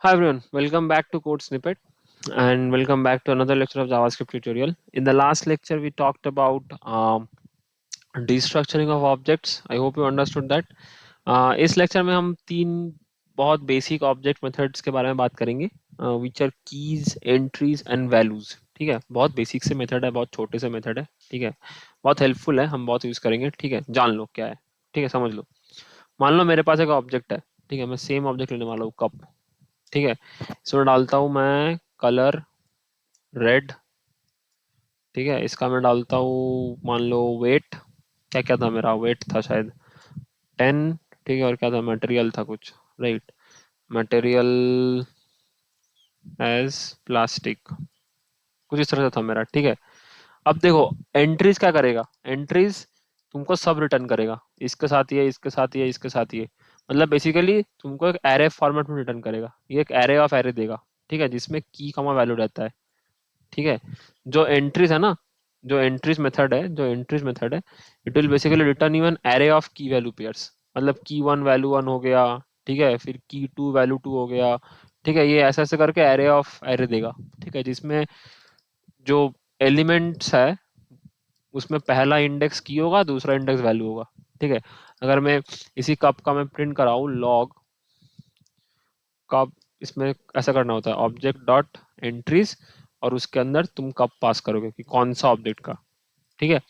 Hi everyone, welcome back to Code Snippet and welcome back to another lecture of JavaScript tutorial. In the last lecture, we talked about destructuring of objects. I hope you understood that. इस lecture में हम तीन बहुत basic object methods के बारे में बात करेंगे which are keys entries and values. ठीक है, बहुत बेसिक से मेथड है, बहुत छोटे से मेथड है। ठीक है, बहुत हेल्पफुल है, हम बहुत यूज करेंगे। ठीक है, जान लो क्या है। ठीक है, समझ लो। मान लो मेरे पास एक ऑब्जेक्ट है। ठीक है, मैं सेम ऑब्जेक्ट लेने वाला हूँ, कप। ठीक है, इसमें डालता हूँ मैं कलर रेड। ठीक है, इसका मैं डालता हूँ मान लो वेट। क्या क्या था मेरा, वेट था शायद 10। ठीक है, और क्या था, मटेरियल था कुछ, राइट। मटेरियल एज प्लास्टिक, कुछ इस तरह से था मेरा। ठीक है, अब देखो एंट्रीज क्या करेगा, एंट्रीज तुमको सब रिटर्न करेगा, इसके साथ ये, इसके साथ ये, इसके साथ ये। मतलब बेसिकली तुमको एक एरे फॉर्मेट में रिटर्न करेगा, ये एक एरे ऑफ एरे देगा। ठीक है, जिसमें की कमा वैल्यू रहता है। ठीक है, जो एंट्रीज है ना, जो एंट्रीज मेथड है, it will basically return you an array of की वैल्यू पेयर्स। मतलब की वन वैल्यू वन हो गया। ठीक है, फिर की टू वैल्यू टू हो गया। ठीक है, ये ऐसे ऐसे करके एरे ऑफ एरे देगा। ठीक है, जिसमें जो एलिमेंट्स है उसमें पहला इंडेक्स की होगा, दूसरा इंडेक्स वैल्यू होगा। ठीक है, अगर मैं इसी कप का मैं प्रिंट कराऊँ लॉग कप, इसमें ऐसा करना होता है ऑब्जेक्ट डॉट एंट्रीज, और उसके अंदर तुम कप पास करोगे कि कौन सा ऑब्जेक्ट का। ठीक है,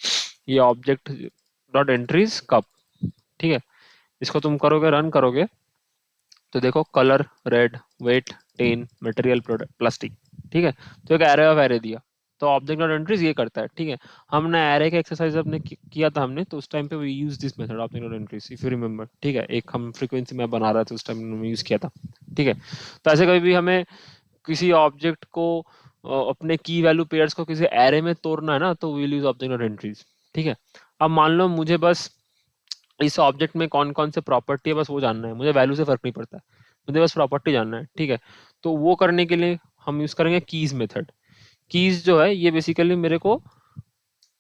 ये ऑब्जेक्ट डॉट एंट्रीज कप। ठीक है, इसको तुम करोगे, रन करोगे, तो देखो colour red, weight 10, material plastic. ठीक है, तो एक एरे ऑफ एरे दिया। तो ऑब्जेक्ट डॉट एंट्रीज ये करता है। ठीक है, हमने एरे का एक्सरसाइज अपने किया था हमने, तो उस टाइम पे we use this method object dot entries, if you remember. ठीक है, एक हम फ्रीक्वेंसी मैप बना रहे थे उस टाइम हमने यूज किया था। ठीक है, तो ऐसे कभी भी हमें किसी ऑब्जेक्ट को अपने की वैल्यू पेयर्स को किसी एरे में तोड़ना है ना, तो we will use object dot entries. ठीक है, अब मान लो मुझे बस इस ऑब्जेक्ट में कौन कौन से प्रॉपर्टी है बस वो जानना है, मुझे वैल्यू से फर्क नहीं पड़ता है, मुझे बस प्रॉपर्टी जानना है। ठीक है, तो वो करने के लिए हम यूज करेंगे कीज मेथड। कीज जो है ये बेसिकली मेरे को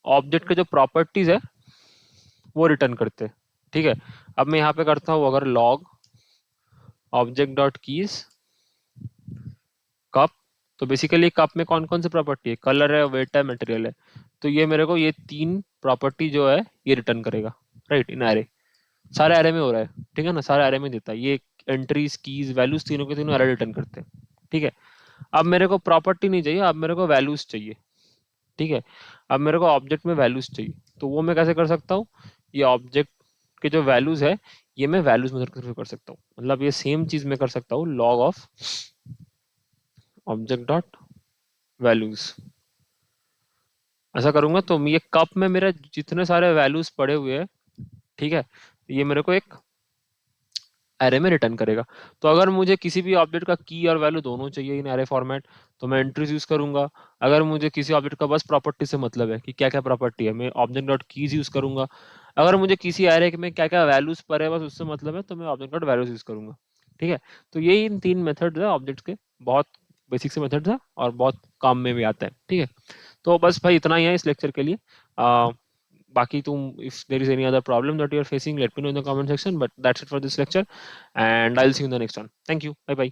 ऑब्जेक्ट के जो प्रॉपर्टीज है वो रिटर्न करते हैं। ठीक है, अब मैं यहाँ पे करता हूँ अगर log object dot keys cup, तो बेसिकली कप में कौन कौन सी प्रॉपर्टी है, कलर है, वेट है, मटेरियल है। तो ये मेरे को ये तीन प्रॉपर्टी जो है ये रिटर्न करेगा, राइट, इन एरे। सारे एरे में हो रहा है। ठीक है ना, सारे एरे में देता है ये। एंट्रीज कीज वैल्यूज तीनों के तीनों एरे रिटर्न करते हैं। ठीक है, अब मेरे को प्रॉपर्टी नहीं चाहिए, अब मेरे को वैल्यूज चाहिए। ठीक है, अब मेरे को ऑब्जेक्ट में वैल्यूज चाहिए, तो वो मैं कैसे कर सकता हूँ, ये ऑब्जेक्ट के जो वैल्यूज है ये मैं वैल्यूज मेथड के थ्रू कर सकता हूँ। मतलब ये सेम चीज मैं कर सकता हूँ, log of object dot values. ऐसा करूंगा तो ये कप में मेरे जितने सारे वैल्यूज पड़े हुए हैं, ठीक है, ये मेरे को एक एरे में रिटर्न करेगा। तो अगर मुझे किसी भी ऑब्जेक्ट का की और वैल्यू दोनों चाहिए इन एरे फॉर्मेट, तो मैं एंट्रीज यूज करूंगा। अगर मुझे किसी ऑब्जेक्ट का बस प्रॉपर्टी से मतलब है कि क्या क्या प्रॉपर्टी है, मैं ऑब्जेक्ट डॉट कीज यूज करूंगा। अगर मुझे किसी एरे में क्या क्या वैल्यूज पर है बस उससे मतलब है, तो मैं ऑब्जेक्ट डॉट वैल्यूज यूज करूंगा। ठीक है, तो ये इन तीन मेथड्स है ऑब्जेक्ट्स के, बहुत बेसिक से मेथड्स है और बहुत काम में भी आता है। ठीक है, तो बस भाई इतना ही है इस लेक्चर के लिए। बाकी तुम, if there is any other problem that you are facing, let me know in the comment section, but that's it for this lecture and I'll see you in the next one. Thank you, bye bye.